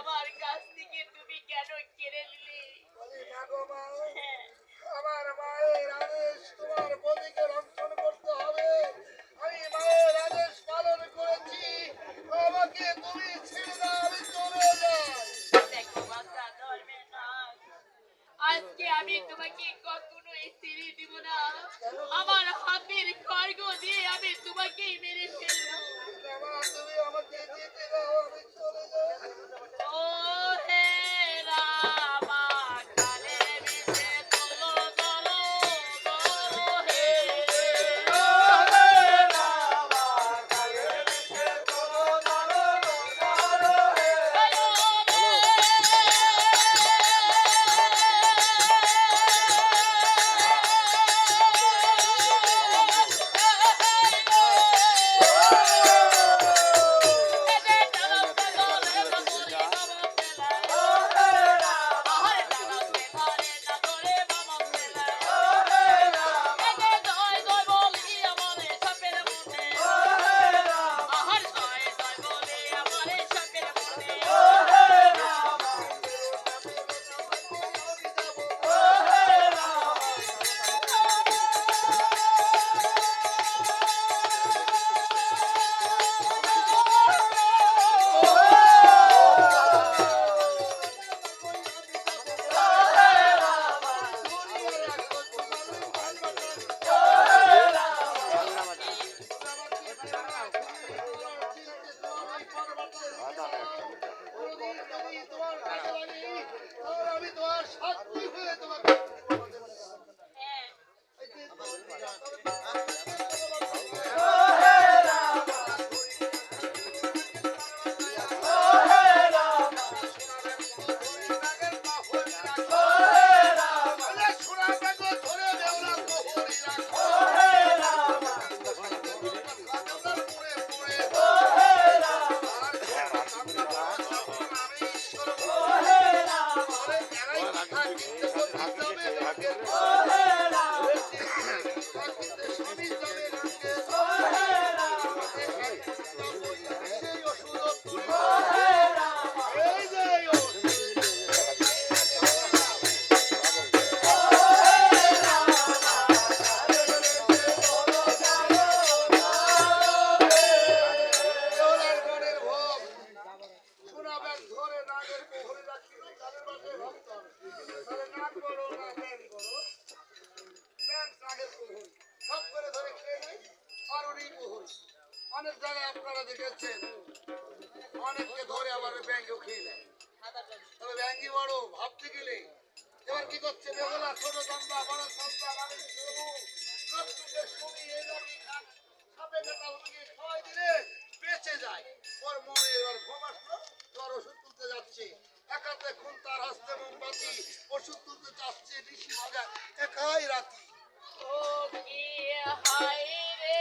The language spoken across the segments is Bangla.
আমার কাছ থেকে তুমি কেন কেড়ে নিলে? আমার মায়ের আদেশ তোমার পতিকে রক্ষণ করতে হবে। আমি মায়ের আদেশ পালন করেছি। আমাকে তুমি ছেড়ে দাও, আমি চলে যাই। দেখো মাতা ধর্মের নাথ, আজকে আমি তোমাকে কখনো ছেড়ে দিব না। আমার হাতের খড়গ দিয়ে আমি তোমাকে মেরে ফেলবো। তুমি আমাকে যেতে দাও, আমি চলে যাই। ও হে রামা কালে মিশে তোলো তোলো তোলো হে আমি তোমার সাক্ষী হয়ে তোমার অনেক জায়গায় আপনারা দেখেছেন অনেককে ধরে আবার ব্যাংকেও খেয়ে নেয়। তবে ব্যাংকই বড় ভাবতে গেলে এবার কি করছে বেগলা ছোট চান্দা বড় চান্দা মানুষ খাওয়াই দিলে বেঁচে যায়। ওর মনে এবার ঘুম আসলো, তোর ওষুধ তুলতে যাচ্ছে। একাতে খুন তার হাসতে মোমবাতি, ওষুধ তুলতে যাচ্ছে ঋষি ভাগা একাই রাতি। ও কি হায় রে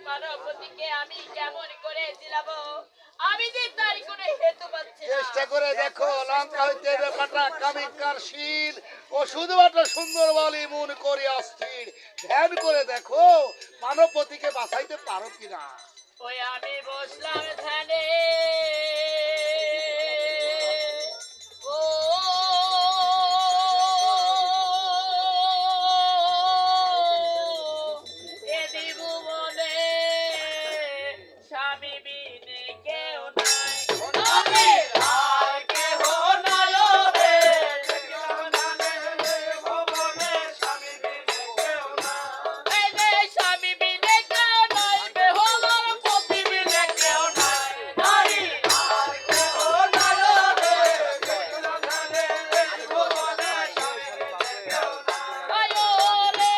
পার্বতীকে আমি কেমন করে জিলাবো? আমি যে তার কোনো হেতু পাচ্ছি না। চেষ্টা করে দেখো লঙ্কা হইতে ব্যাপারটা কামিকার শীল ও শুধুমাত্র সুন্দর বলি মন করে অস্থির ধ্যান করে দেখো মানবপতিকে বাঁচাইতে পারো কিনা। ওই আমি বসলাম ধ্যানে, ও এ ত্রিভুবনে স্বামী বিনে কেউ নাই, আমি আর কেহ নাই রে। এই যে স্বামী বিনে কেউ নাই, বেহুলার পতি বিনে কেউ নাই, নারী আর কেহ নাই রে। আয়ো রে,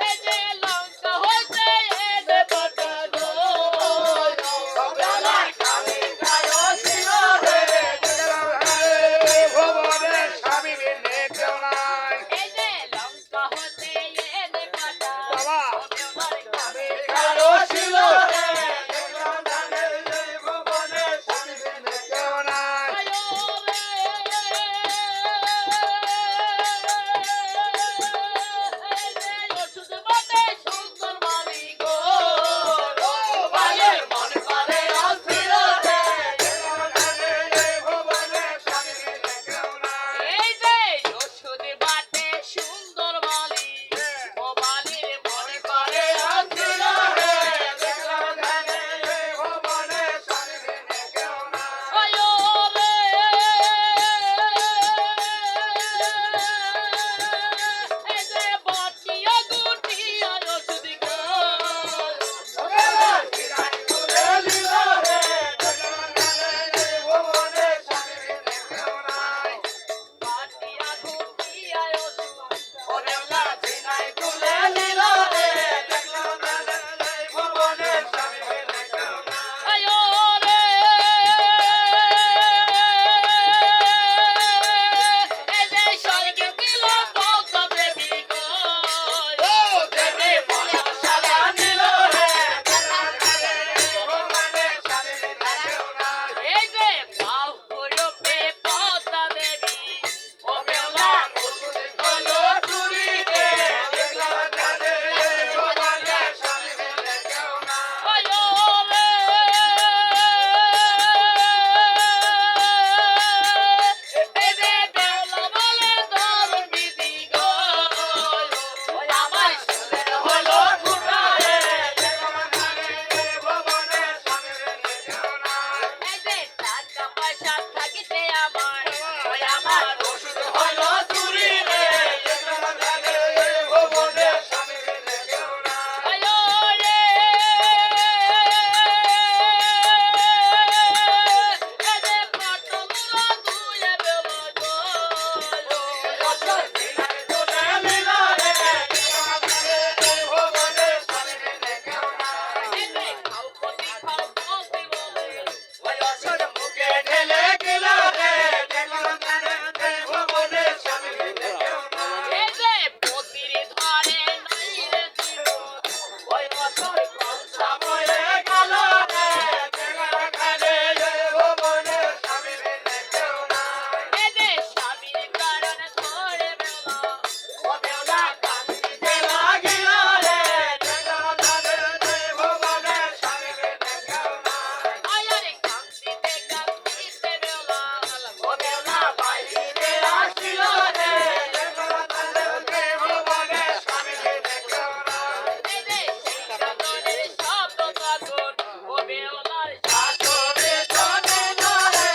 এই যে লঙ্কা হইতে এনে পাঠালো, সবেলা কালে কায়ো ছিল রে। ভুবনে স্বামী বিনে কেউ নাই। এই যে লঙ্কা হইতে এনে পাঠালো, বাবা। সবেলার কালে কারো কায়ো ছিল ছিল রে। স্বামী বিনে কেউ নাই। আয়ো রে, এই যে ওষুধ বাটে সুন্দর বাড়ি গো, বাড়ির মন করে অস্থির রে। এই যে ওষুধ বাটে সুন্দর বালি, ও বালির মন করে অস্থির রে। আয়ো রে, এই যে বাটিয়া গুটিয়া ওষুধ গো, বাটিয়া গুটিয়া ওষুধ, ও বেলা ঝিনাই তুলে নিল রে। আয়ো রে, এই যে স্বর্গে দিল বলতা দেবী গো, দেবী বলা সারা নিল রে। এই যে বাহুরূপে পদ্মা দেবী, ও বেলা ওষুধ হলো চুরি রে। আয়ো রে, এই যে বেলা বলে ধরুন বিধি গো, ওই আমার সুরে হলো ফুটা রে। এই যে টাকা পয়সা থাকিতে আমার, ওই আমার ওষুধ হলো চুরি রে। আয়ো রে, এই যে পাটলুরা ধুয়ে বেলা গো, বছর দিনের তুলে নিল রে। এই যে খাওপতি খাওপতি বলে, ওই অসর মুখে ঢেলে দিল রে। এই যে পতির ধরে নাই রে জীবন, ওই অসর কম সময়ে গেল রে। এই যে স্বামীর কারণ ধরে বেলা, ও বেলা কান্দিতে লাগিল রে। আয়ারে কান্দিতে কান্দিতে বেলা, ও বেলা বাহিরে আসিল রে। এই যে সেই কাতরের শব্দ তখন, ও বেলার শাসনে শোনে না রে।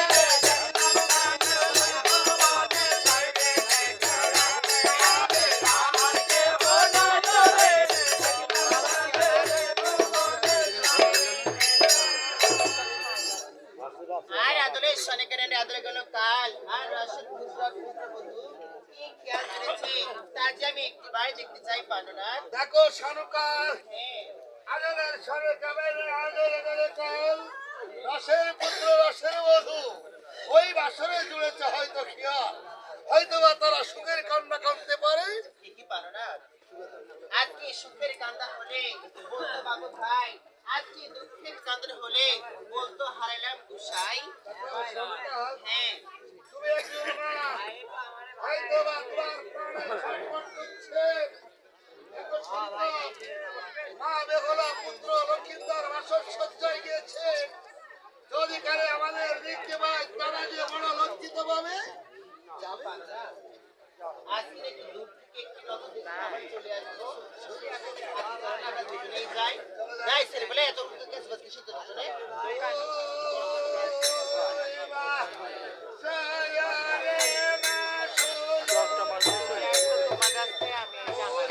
আর আদরের শনিকের আদরের কোনো কাল আর রসের খুচরা খুচরা বন্ধু কি খেয়াল করেছি তার যে আমি একটি বাড়ি দেখতে চাই পান্ডনাথ। দেখো সানুকার হ্যাঁ, আজলের সরে কাবের আজলের কাল রসের পুত্র রসের বধূ ওই বাসরে জুড়েছে হয়তো খেয়াল হয়তো বা তারা সুখের কান্না কাঁদতে পারে। ঠিকই পারো না। আজকে সুখের কান্দা হলে বলতো বাবু ভাই, আজকে দুঃখের কান্দন হলে বলতো হারাইলাম গুসাই। হ্যাঁ, তুমি একজন মা, হয়তো বা তোমার প্রাণের সংকট হচ্ছে। একটু সন্তান, মা বেহুলা পুত্র লক্ষিন্দর বাসর সজ্জায় গিয়েছে। যদি কারে আমাদের দেখতে পায় তারা যে বড় লজ্জিত পাবে। যাবে পারো না। আজকে একটু দূর থেকে একটু নজর দিতে আবার চলে আসবো। আজকে আমরা দুজনেই যাই। যাই ছেলে বলে এত কাজ বাজ কিছু তো শুনে। তোমার কাছ থেকে আমি আসল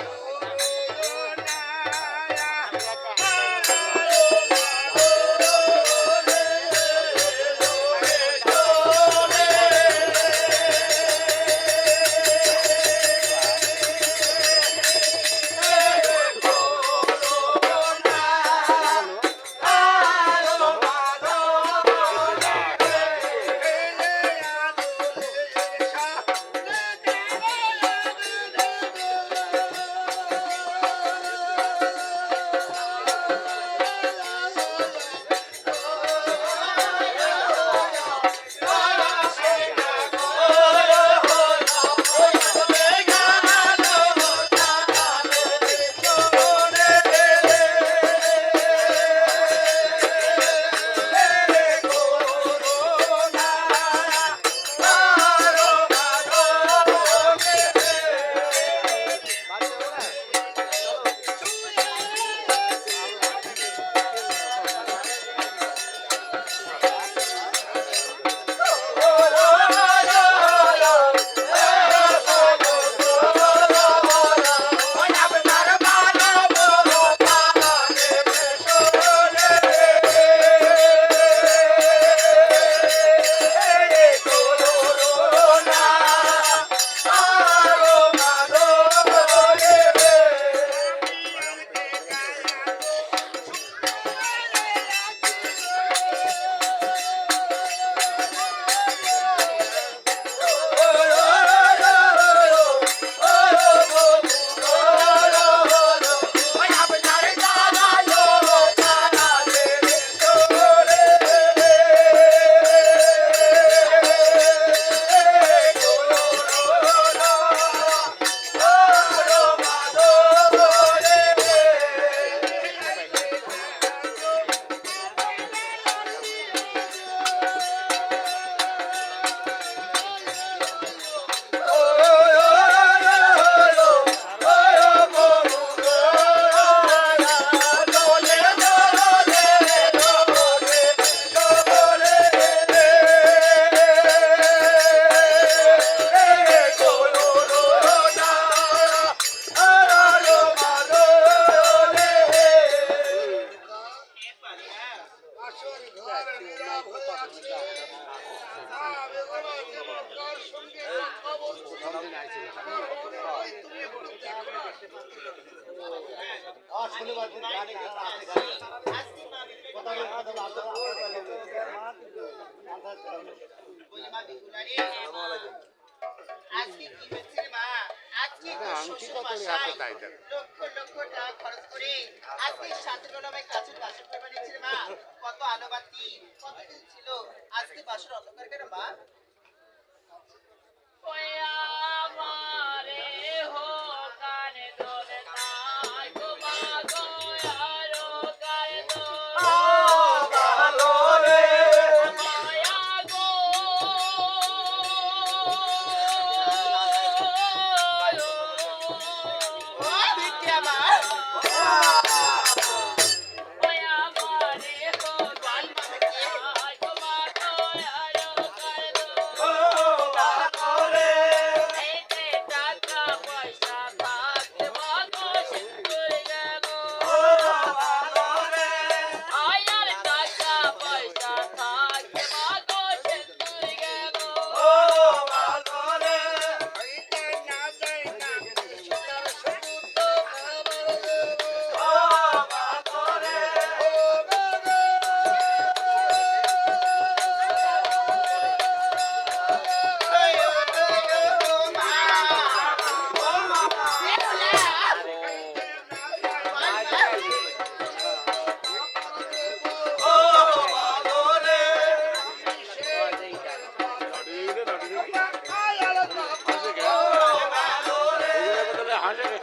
ঘর নীরব হয়ে আছে। মা বেহুলা যেমন কার সঙ্গে কথা বলছে, আমার মনে হয় তুমি একটু দেখো না। আজকে মা বলি মা বেহুলারে, আজকে কি হচ্ছে রে মা? আজকে তো শ্বশুর মশাই লক্ষ লক্ষ টাকা খরচ করে আজকে সাতজনমে কাছের বাসন করে নিচ্ছে রে মা। কত আলোবাতি, কত দিন ছিল, আজকে বাসন অন্ধকার কেন মা? ওই আমারে হো কানে দোলে নাই গো মা গো আরো কানে দোলে মায়া গো ও বিটিয়া মা, ওই আমারে হো কানে নাই গো মা গো আরো কানে দোলে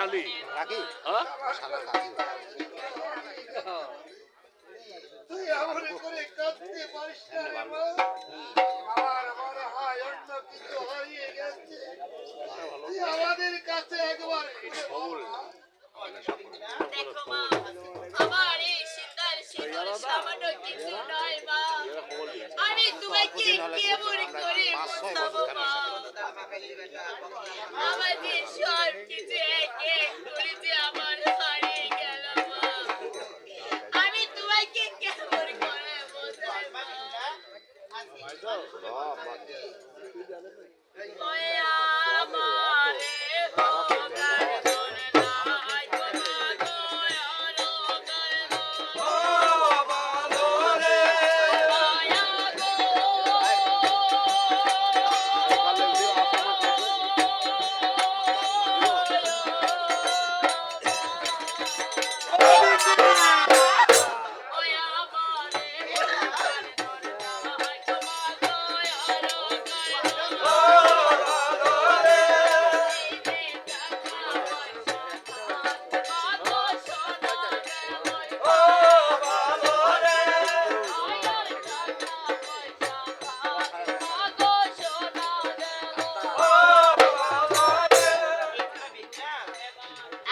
শালি রাখি হ্যাঁ শালা কাকি তুই এমন করে কাঁদতে পারিস না রে মা। আমার মনে হয় অন্য কিছু হারিয়ে গেছে। তুই আমাদের কাছে একবার ফিরে বল না। দেখো মা, আমার এই শীতল শীতল সামান্য কিছু নয় মা। আমি তোমাকে কেমন করে বোঝাবো মা? আমাদের সব কিছু এক এক করে যে আমার হারিয়ে গেল মা। আমি তোমাকে কেমন করে বোঝাই মা? ওই আমারে হোগার মন নাই তোমা দয়ার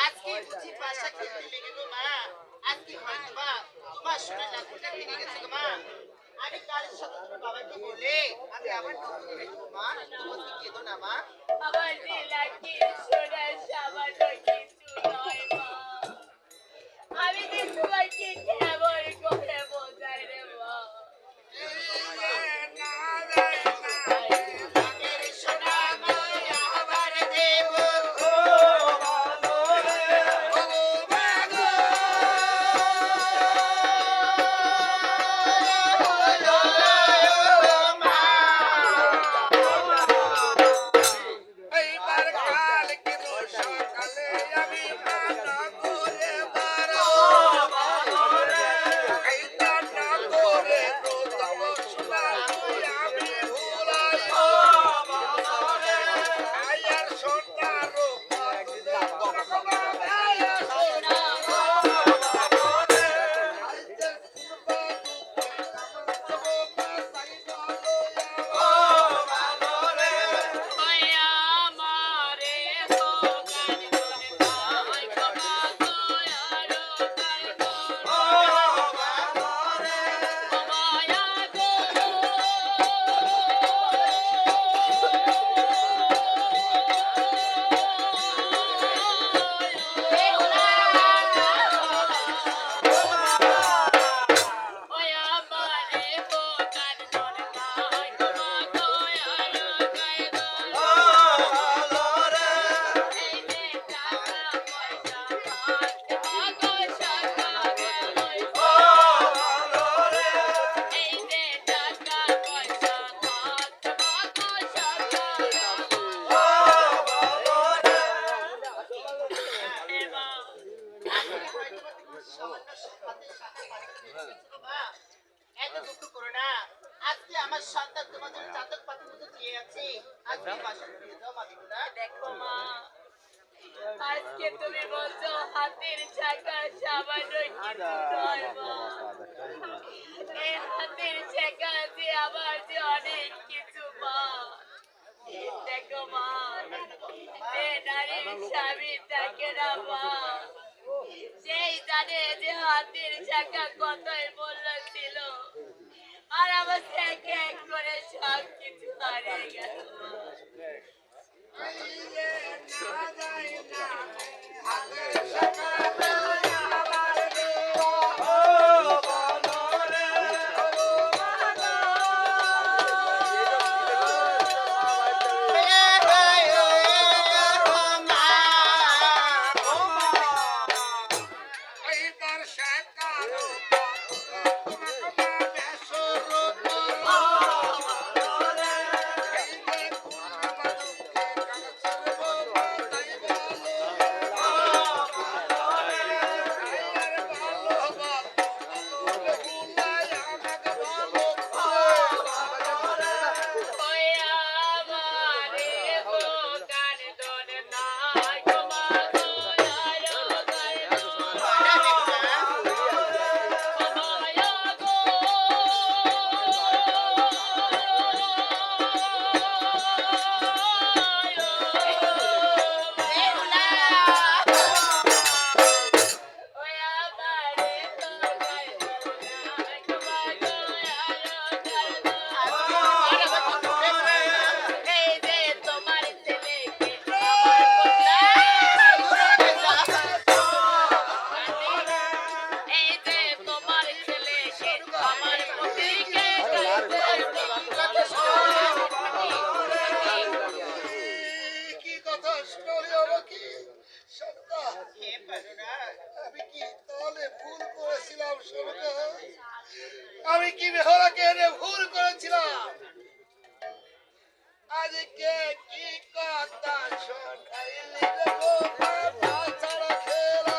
আজকে বুঝি বাসা খেতে লেগে গো মা। আজকে হয়তো বা তোমার সোনার লাঠিটা ভেঙে গেছে গো মা। আমি কালের সাথে তোমার বাবাকে বলে আমি আবার নতুন করে দেবো মা। তুমি কেঁদো না মা। আমার যে লাগে সোনার সামান্য কিছু নয় মা। আমি যে তোমাকে কেমন করে বোঝাই রে মা? আমাদের সোনা মাই আবার দেব এইবার কালকে সকালে আমি মানা করে বারো। এইটা না করে প্রথম শোনা তুই আমি ভুলাই। আয়ার সোনার উপর ভগবান আয়ার সোনার ওই আমারে হোগার মন নাই তোমা দয়ার মায়া গো ওই আমারে হোগার মন নাই তোমা দয়ার এই যে টাকা পয়সা হাত ভাগো শাখা গেলই এই যে টাকা পয়সা হাত ভাগো শাখা এবা আজকে হয়তো বা তোমার সামান্য হাতের সাথে পানি করে দিয়েছে গো মা। এত দুঃখ করো না। আজকে আমার সন্তান তোমাদের চাতক পাতির মতো চেয়ে আছে। আজকে বাসা ফিরে যাও মা বিন্দা। দেখো মা, আজকে তুমি বলছো হাতের চাকা সামান্য কিছু নয় মা। এই হাতের চাকা যে আমার যে অনেক কিছু মা। দেখো মা, যে নারীর স্বামী থাকে না মা, সেই জানে যে হাতের চাকা কতই মূল্য ছিল। আর আমার এক এক করে সব কিছু হারিয়ে গেল মা। এইবার শেখার বেহরাকে এনে ভুল করেছিলাম। আজকে কি কথা শোনাইলি রে বোকা ছাড়া খেলা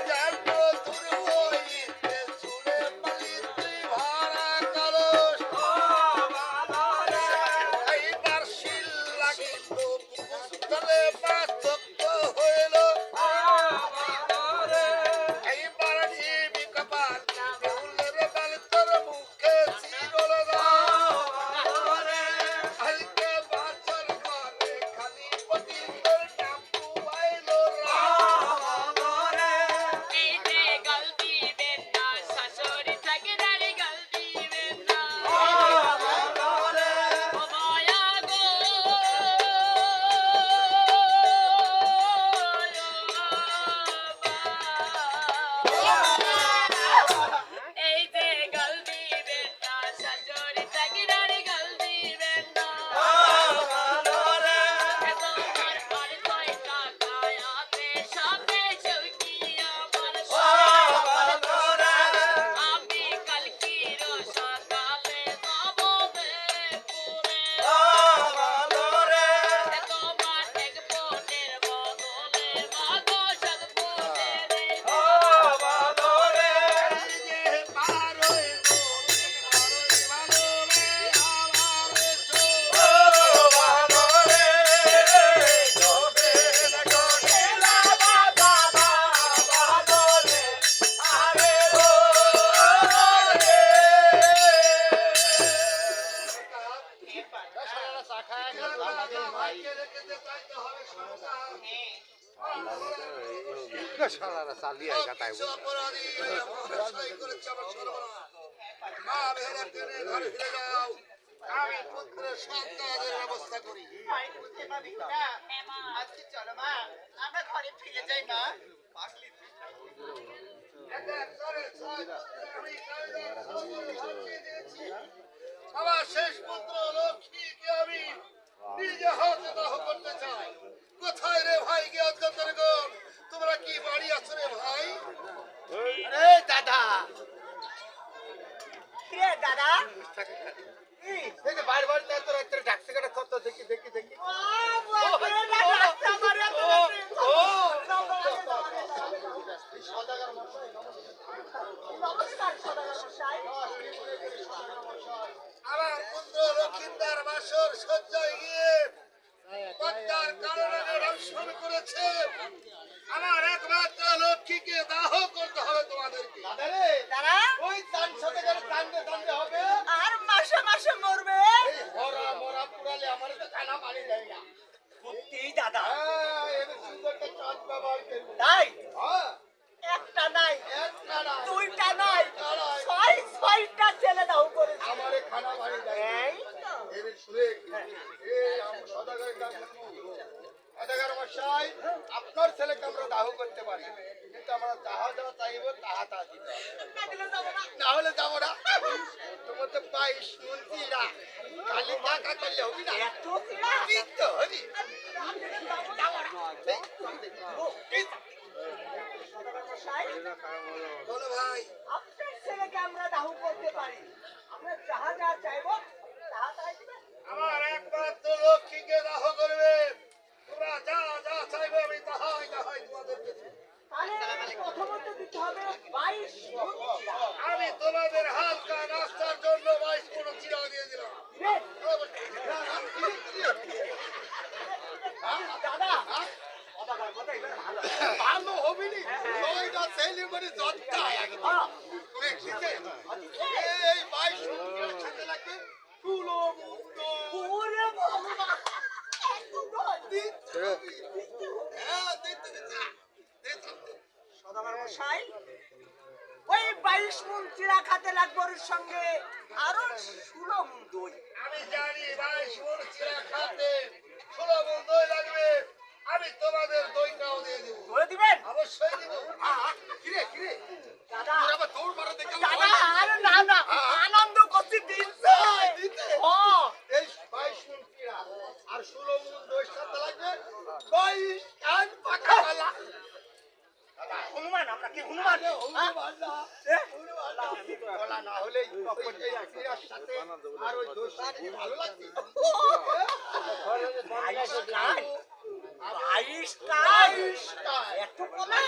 জানো তোর হইতে শুনে পালি তুই ভাড়া করস এইবার শিল লাগিল বুঝলে বাস্তব হইল এইবার নিবি কপাল বেহুলের বাল তোর মুখে চিরল না আজকে বাঁচার ঘরে খালি পতি তোর টাম্পু আইল এই যে গলতি বেটা শাশুড়ি থাকে দাঁড়ি গলতি বেটা ও মায়া গো এই যে গলতি বেটা শাশুড়ি থাকে দাঁড়ি গলতি বেটা তোমার পরিচয় টাকায় আছে সামনে চৌকি আমার আমি কালকির সকালে যাবো বেপুরে তোমার এক বোনের বদলে মাগো সাত বোনের চালিয়ে আইগা তাই আমি পুত্রের সন্তানের ব্যবস্থা করি। আজকে চলো মা আমরা ঘরে ফিরে যাই মা আমার শেষ পুত্র লক্ষ্মীকে আমি নিজে হাতে দাহ করতে চাই। কোথায় রে ভাই কে অজ্ঞাতরে গণ তোমরা কি বাড়ি আছো রে ভাই? আরে দাদা কে দাদা এই যে বার বার তোর একটা ডাকছে কাটা কত দেখি দেখি দেখি আমার পুত্র লক্ষ্মীদার বাসর সজ্জায় গিয়ে পদ্মার কারণে দংশন করেছে। আমার একমাত্র লক্ষ্মীকে দাহ করতে হবে তোমাদেরকে। দাদা ওই চান সাথে করে কান্দে কান্দে হবে আর মাসে মাসে মরবে এই মরা মরা পুরালে আমার তো খানা পানি দেয় না সত্যি দাদা এর সুন্দর একটা চাঁদ ব্যবহার করবো তাই হ্যাঁ একটা নাই একটা না দুইটা নাই ছয়টা ছেলে দাও করেছে আমারে খানা পানি দেয় না। এই তো এর শুনে এই আমি সদাগর কাম সদাগর মশাই আপনার ছেলেকে আমরা দাহ করতে পারি কিন্তু আমরা যাহা যাহা চাইব তাহা তা দিতে হবে। না দিলে যাবো না না হলে যাবো না তোমার তো 22 মন্ত্রীরা খালি টাকা করলে হবি না এত চিড়া দিতে হবি না দিলে যাবো না মশাই বলো ভাই, আপনার ছেলেকে আমরা দাহ করতে পারি আমরা যাহা যা চাইবো তাহা তাই দিবেন আমার একমাত্র লক্ষ্মীকে দাহ করবে। তোমরা যা যা চাইবে আমি তাহাই তাহাই তোমাদেরকে দেব। তাহলে প্রথমত দিতে হবে 22 মুদ্রা আমি তোমাদের হালকা নাস্তার জন্য 22 কোটি চিরা দিয়ে দিলাম। দিবেন? দাদা অবাকার কথা এটা ভালো ভালো হবি নি ওইটা ছেলে মানে জটটা হ্যাঁ এই 22 মন্ত্রীর সাথে লাগবে ফুলো মুক্ত ওরে বাবা এত গদ হ্যাঁ দিতে দিতে সদাগর মশাই ওই 22 মণ চিড়া খাতে লাগবে ওর সঙ্গে আরো 16 মণ দই আমি জানি 22 কোটি চিরা খাতে 16 মণ দই লাগবে। আমি তোমাদের দইটাও দিয়ে দেব। ধরে দিবেন অবশ্যই দেব। কিরে কিরে দাদা তোর আবার দৌড় মারা দেখে দাদা আরে না না আনন্দ করতে দিনছে দিতে ও এই 22 মন্ত্রীরা আর 16 মন দইয়ের সাথে লাগবে 22 কান পাকা বালা হনুমান আমরা কি হনুমান হনুমান না এ? হনুমান না তা না হলে এই ক্রীড়ার সাথে আর ওই দোষটা কি ভালো লাগছে? একটু কমা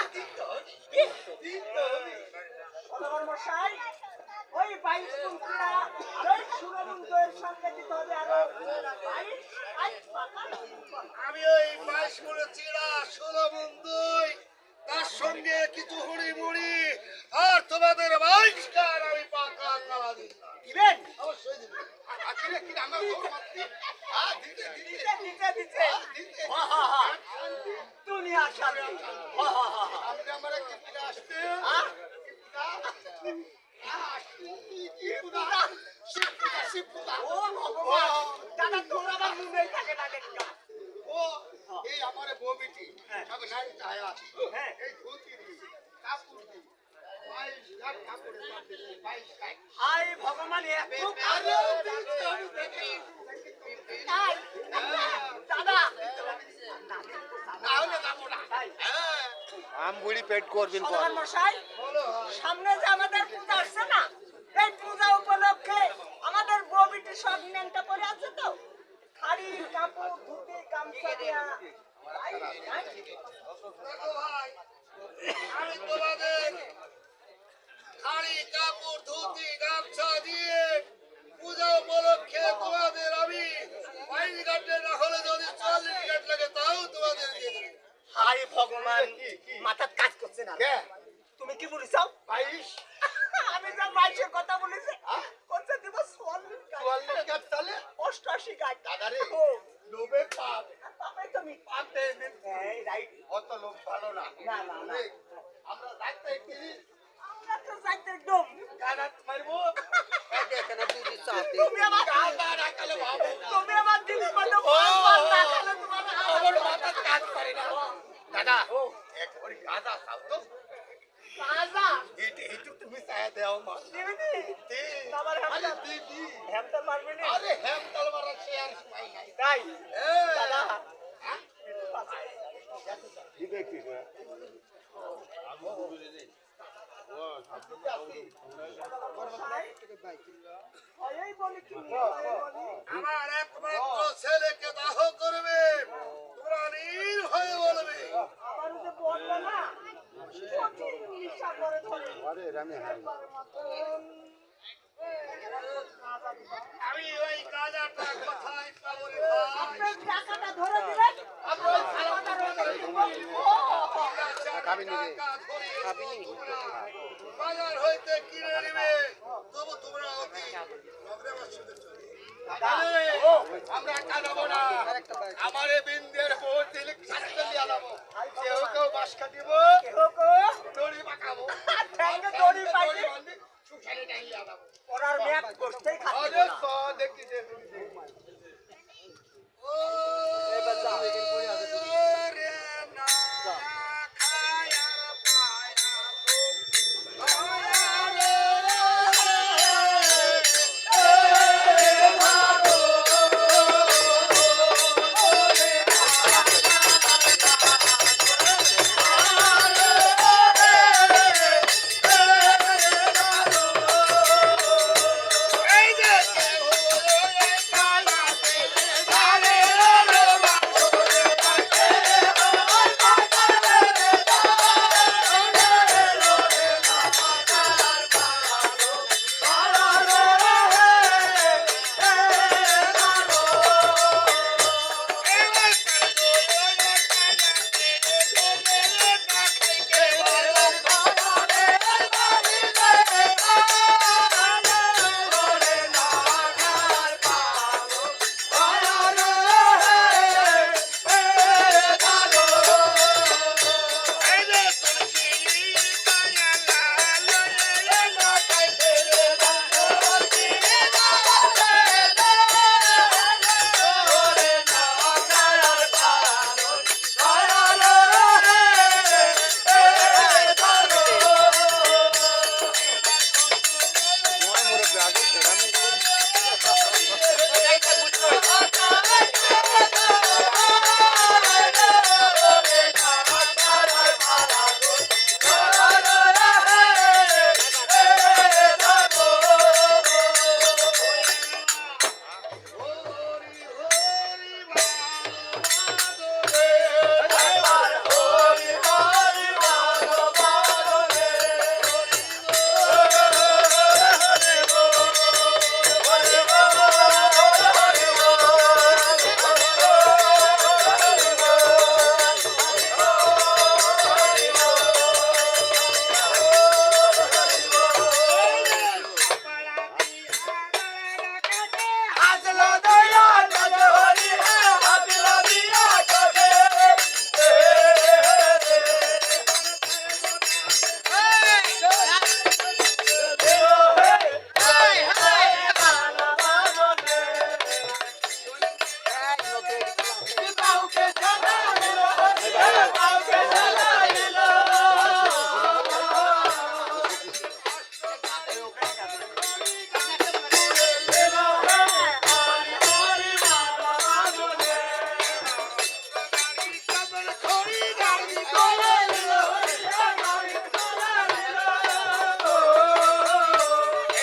মশাই ওই 22 কুন্তিরা ওই সুরবন্ধের সঙ্গে দিতে হবে আরো 22 আমি ওই 22 করে চিড়া 16 বন্ধুই তার সঙ্গে কিছু হুড়ি মুড়ি আর তোমাদের 22 কার আমি পাকা কালা দিলাম। দিবেন অবশ্যই দিবেন। আখিরে কি আমার দৌড় মারছি দিতে দুনিয়া শান্তি আপনি আমার কি ফিরে আসতে ও ভগবান দাদা তোর আবার মুম্বাই থাকে না দেখা ও এই আমার বউবিটি সব নাই ছায়া এই ধুতি দি কাপড় দি 22 লাখ কাপড়ের মধ্যে 22 লাখ হাই ভগবান এত আরে দাদা তাহলে যাবো না আম বুড়ি পেট করবেন পর সদর মশাই সামনে যে আমাদের পূজা আসছে না এই পূজা উপলক্ষে আমাদের বউবিটি সব নেনটা পরে আছে তো শাড়ি কাপড় ধুতি গামছা দেয়া দেখো ভাই আমি তোমাদের শাড়ি কাপড় ধুতি গামছা দিয়ে পূজা উপলক্ষে তোমাদের আমি 22 ঘাটে না হলে যদি 40 ঘাট লাগে তাও তোমাদের দিয়ে দেবো। হাই ভগবান মাথার কাজ করছে না কে তুমি কি বলিছাও 22 আমি যা মাইশের কথা বলেছি কোনটা দিব 44 কাট তাহলে 88 গাছ দাদারে ও লোভে পাপ পাবে তুমি পাপে এই রাইট অত লোভ ভালো না না, না, না। আমরা যাইতে কি আমরা তো যাইতে ডুম কানাত মারবো তুমি আমার কাদা রাখালে ভাবো তুমি আমার দিল মতো পাঁচবার না খেলে তোমার আমার মাথা কাজ করে না দাদা এক ভরি গাঁদা খাও তো রাজা এইটুক তুমি চায় দেও মা দিবি দি আমার আরে দিদি হেমটা মারবি না আরে হেম তলবার শেয়ার পাই নাই তাই এ দাদা দিবে কি এই বলি কি আমার একমাত্র ছেলেকে দাহ করবে তোমরা নীল হয়ে বলবে আমার যে বললো না কঠিন নিশা করে ধরে আরে রামে হাই আমি ওই গাঁজাটা কোথায় পাবো রে ভাই আপনার টাকাটা ধরে দিলেন আপনার খাওয়াটা ধরে খাবি নি রে টাকা ধরিয়ে তোমরা বাজার হইতে কিনে নিবে তবু তোমরা অতি নগরের সাথে চলে আমরা কাঁদাবো না আমারে বিন্দের বউ দিলে কাটতে দিয়ে আলাবো কেউ কেউ বাস কাটিব দড়ি পাকাবো ঠ্যাঙ্গে দড়ি পাইছে সুখানে ডাইলে আলাবো ওরার ম্যাপ করতেই খাচ্ছে আরে তো দেখি যে ও রে না খায়ার পায়া ও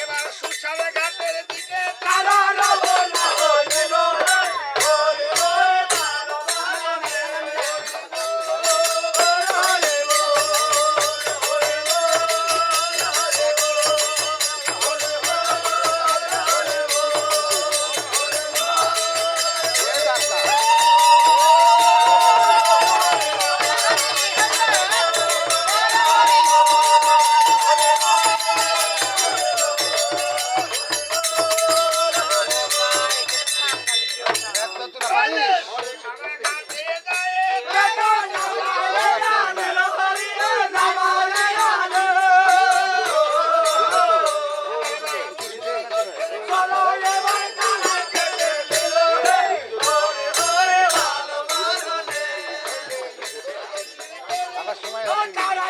এবার সুশালে ঘাটের দিকে সুশালে ঘাটে যায় আমার সময় হচ্ছে না।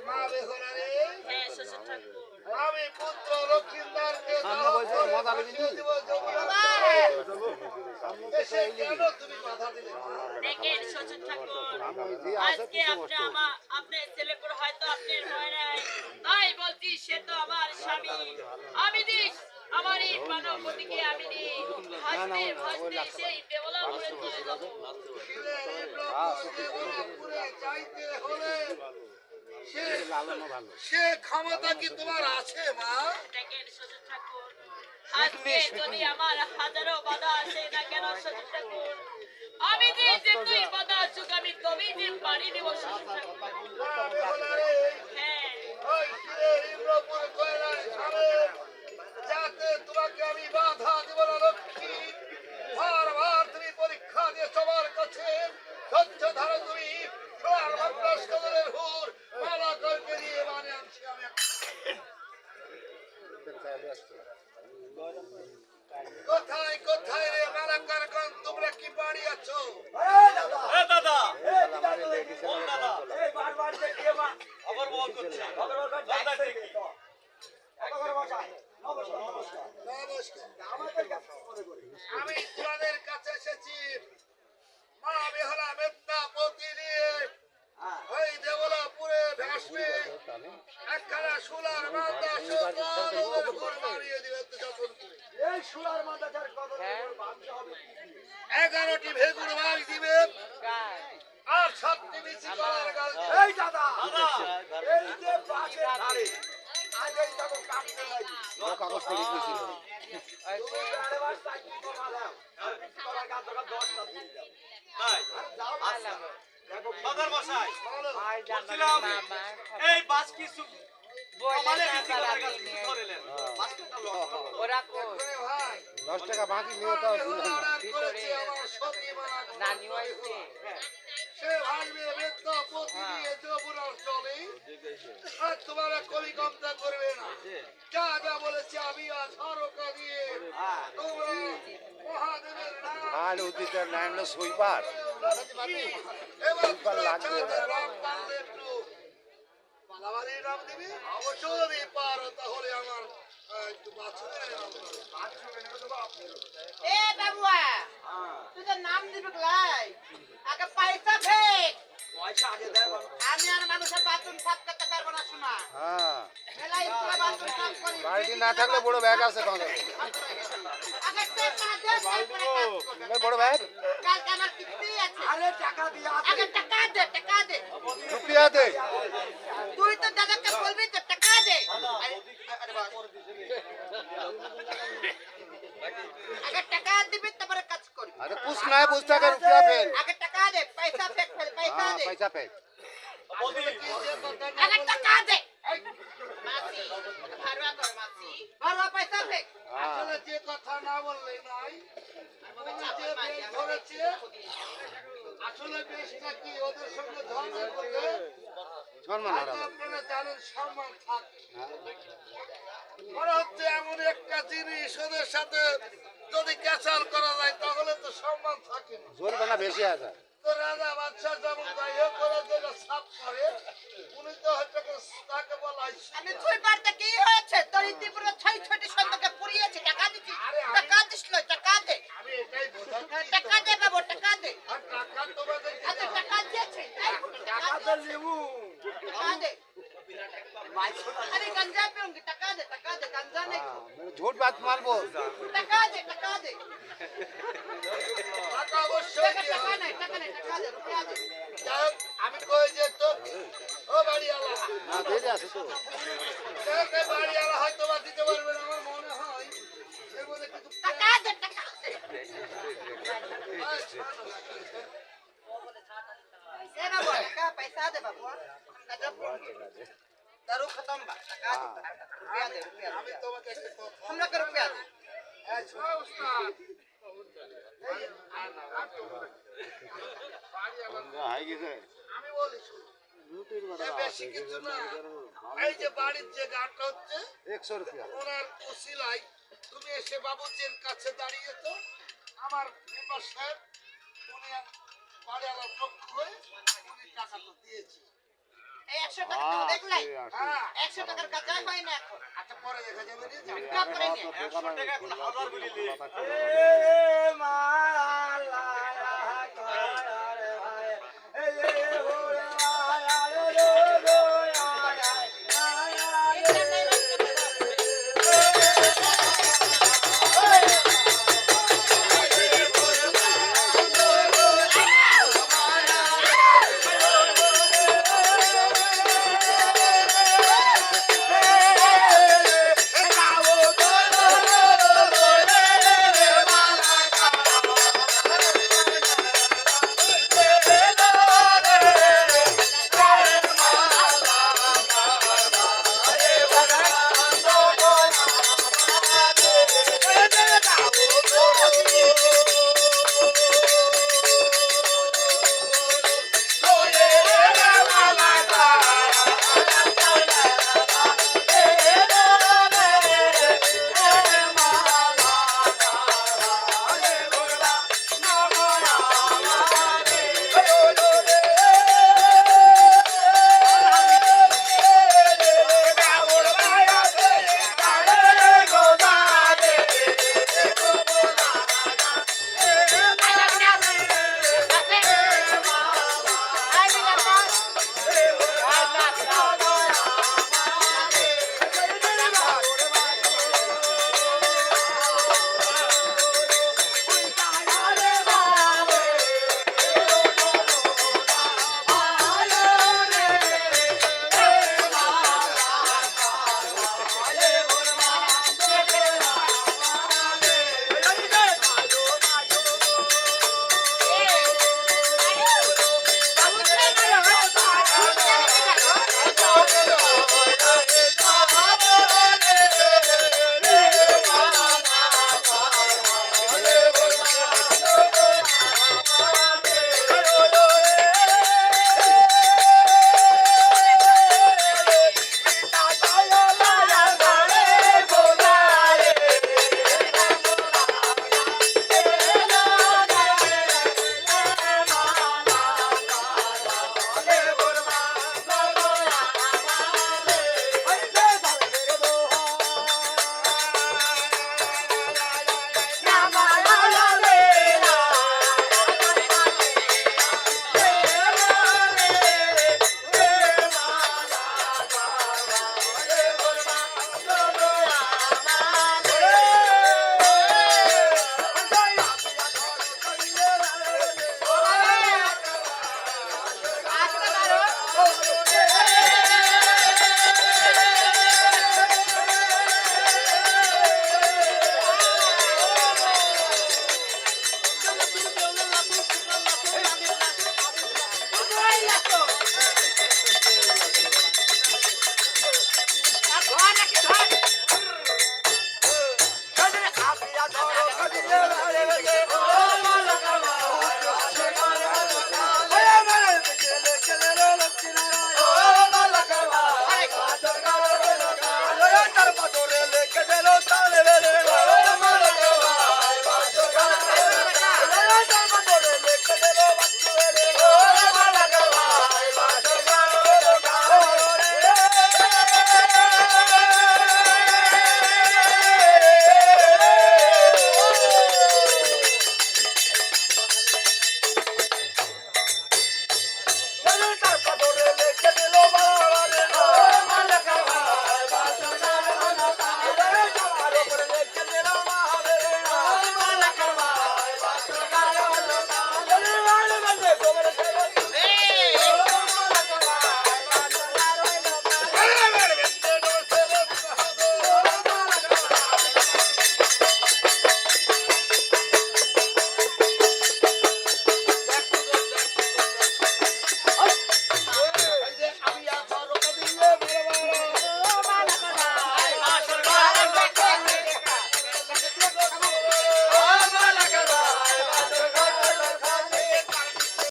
মা বেহুলা রে, আমি পুত্র লক্ষ্মীন্দারকে আমরা বলছি মজা লেগেছে। এসে কেন তুমি বাধা দিলে মা? দেখেন শ্বশুর ঠাকুর, আমি ওই যে আছে আজকে কিছু আপনি বস্তু। আপনার ছেলেপুর হয়তো আপনার ভয় নাই, তাই বলছি সে তো আমার স্বামী। আমি দিস আমার এই মানবপতিকে আমি নি হাসতে হাসতে সেই বেওলা করে চলে যাব। খিলের ব্রহ্ম দেবলাপুরে যাইতে হলে লালনও ভালো। সে ক্ষমতা কি তোমার আছে মা? দেখেন শ্বশুর ঠাকুর, আজকে যদি আমার হাজারো বাধা আসে না কেন শ্বশুর ঠাকুর, আমি যে যেতুই বাধা আসুক আমি তবেই যে পানি দেব শ্বশুর ঠাকুর। মা বেহুলা রে, হ্যাঁ, ওই খিলের ইন্দ্রপুর কয়লার সামনে যাতে তোমাকে আমি বাধা দেব না লক্ষ্মী। বারবার তুমি পরীক্ষা দিয়ে সবার কাছে ধৈর্য ধরো তুমি। সোনার মাদ্রাস কদলের হুর মালা করকে দিয়ে মানে আনছি আমি। কোথায় কোথায় রে মালাকার গণ, তোমরা কি বাড়ি আছো? আমি তোমাদের কাছে এসেছি মা বেহালা মেদনাপতি নিয়ে ওই দেবলাপুরে ভাসবে একখানা সোলার মান্দা বানিয়ে দিবে যতন করে। 11টি ভেগুর মাছ দিবে আর 7টি বিচি কলার গাছ দিবে। কাগজ করে দিয়েছিল। এই বাস কিছু কমালে বেশি করার কাছে কিছু ধরেলেন ওরা কো এ ভাই 10 টাকা বাকি নিয়ে তো করেছে আমার সতী মারা সে ভাসবে মেদনাপতি নিয়ে যমুনার জলে। আর তোমারা কবি কমতা করবে না। যা যা বলেছে আমি আজ হরকা দিয়ে তোমরা মহাদেবের নাম আর অতীতের নাম হলো সুইপার। এবার সুইপার লাগবে চাঁদের রং টানলে একটু পালাবাড়ির নাম দিবি। যদি পারো তাহলে আমার একটু বাছুরের নাম দিবি। এ বাবুয়া তুই তো নাম দিবি লাই আগে পয়সা ফেক আমি আর মানুষের বাথরুম সাফ করতে পারবো না শোনা হ্যাঁ, মেলা ইস্কুলে বাথরুম সাফ করি বাড়িটি না থাকলে বড় ব্যাগ আছে তোমাদের। আগে টেপ না দে তারপরে কাজ করবে। বড় ভাই কালকে আমার কিস্তি আছে আরে টাকা দিয়ে আসে। আগে টাকা দে টাকা দে রুপিয়া দে তুই তো দাদাকে বলবি তো টাকা দে আরে বাস। আগে টাকা দিবি তারপরে কাজ করবি अरे कुछ ना है पूछता कर रुपया फेल আগে টাকা দে পয়সা ফেক ফেল পয়সা हाँ দে पैसा फेल আগে টাকা দে মাসি ভাড়া কর মাসি ভাড়া পয়সা ফেক हाँ আসলে যে কথা না বললেই নয় উনি যে বেশ ধরেছে আসলে বেশটা কি ওদের সঙ্গে ঝগড়া করলে छोड़ मना হয়তো रहा আপনারা জানেন সম্মান থাকে মনে হচ্ছে এমন একটা জিনিস ওদের সাথে যদি ক্যাচাল করা যায় তাহলে তো সম্মান থাকে না जोर बना बेसी आजा তো রাজা বাদশাহ যেমন যাই হোক ওরা যেটা সাফ করে উনি তো হয়তো তাকে বলাই আমি তুই পারতে কি হয়েছে তোর ইতিপুরে ছয় ছয়টি সন্তানকে পুড়িয়েছে টাকা দিছি টাকা দিস না টাকা দে আমি এটাই বোঝাচ্ছি টাকা দে বাবু টাকা দে আর টাকা তোমাদের আচ্ছা টাকা দিয়েছে টাকা টাকা লেবু দে अरे गंजा पीऊंगी टका दे गंजा नहीं हाँ मेरे झूठ बात मान बोल टका दे টাকা অবশ্যই দিয়ে टका হবে। नहीं टका दे रुपया दे যাই হোক, আমি কই যে তো ও বাড়িওয়ালা हाँ दे जा तो যাই হোক, এই বাড়িওয়ালা হয়তো বা দিতে পারবে না আমার মনে হয় এর মধ্যে কিছু टका दे ए बाबू टका पैसा दे बाबू गजब दारू खत्म बा टका दे रुपया दे আমি তোমাকে একটা কথা हमरा के रुपया दे এই শোনো উস্তাদ हाई किसे আমি বলি শোনো এ বেশি কিছু না এই যে বাড়ির যে গানটা হচ্ছে 100 रुपया ওনার উসিলাই তুমি এসে বাবুজির কাছে দাঁড়িয়ে তো আমার মেম্বার সাহেব উনি বাড়িওয়ালার পক্ষ হয়ে উনি টাকা তো দিয়েছি এই 100 টাকা তো দেখলাই হ্যাঁ 100 টাকার কাজ হয় না এখন আচ্ছা পরে দেখা যাবে নি का करेंगे 100 টাকা এখন হাজার বলি এ